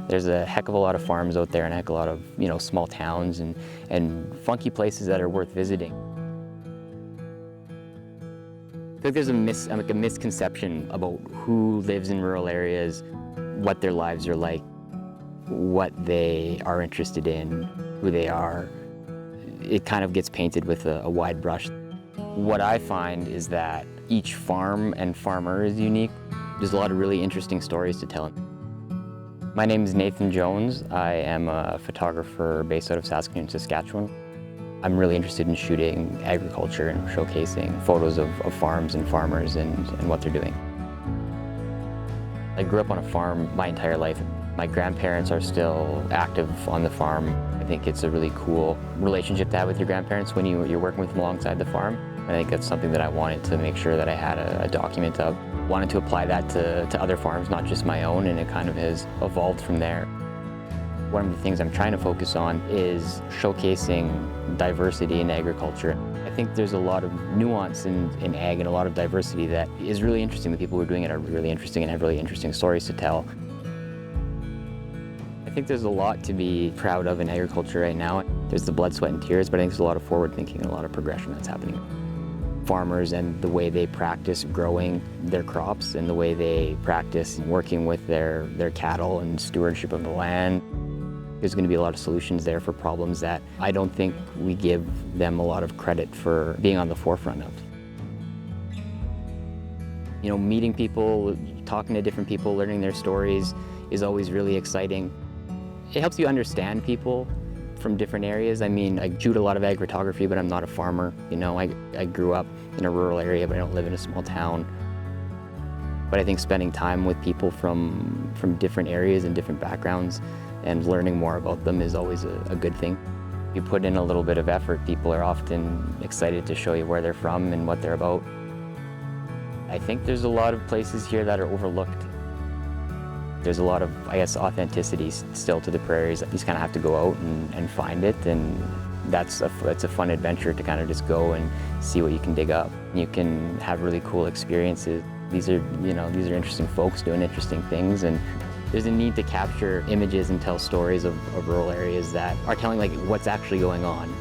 There's a heck of a lot of farms out there and a heck of a lot of, small towns and funky places that are worth visiting. I think there's a misconception about who lives in rural areas, what their lives are like, what they are interested in, who they are. It kind of gets painted with a wide brush. What I find is that each farm and farmer is unique. There's a lot of really interesting stories to tell. My name is Nathan Jones. I am a photographer based out of Saskatoon, Saskatchewan. I'm really interested in shooting agriculture and showcasing photos of farms and farmers and what they're doing. I grew up on a farm my entire life. My grandparents are still active on the farm. I think it's a really cool relationship to have with your grandparents when you're working with them alongside the farm. I think that's something that I wanted to make sure that I had a document of. Wanted to apply that to other farms, not just my own, and it kind of has evolved from there. One of the things I'm trying to focus on is showcasing diversity in agriculture. I think there's a lot of nuance in ag and a lot of diversity that is really interesting. The people who are doing it are really interesting and have really interesting stories to tell. I think there's a lot to be proud of in agriculture right now. There's the blood, sweat, and tears, but I think there's a lot of forward thinking and a lot of progression that's happening. Farmers and the way they practice growing their crops and the way they practice working with their cattle and stewardship of the land. There's going to be a lot of solutions there for problems that I don't think we give them a lot of credit for being on the forefront of. Meeting people, talking to different people, learning their stories is always really exciting. It helps you understand people from different areas. I mean, I shoot a lot of ag photography, but I'm not a farmer. I grew up in a rural area, but I don't live in a small town. But I think spending time with people from different areas and different backgrounds and learning more about them is always a good thing. You put in a little bit of effort, people are often excited to show you where they're from and what they're about. I think there's a lot of places here that are overlooked. There's a lot of, authenticity still to the prairies. You just kind of have to go out and find it, and it's a fun adventure to kind of just go and see what you can dig up. You can have really cool experiences. These are interesting folks doing interesting things, and there's a need to capture images and tell stories of rural areas that are telling what's actually going on.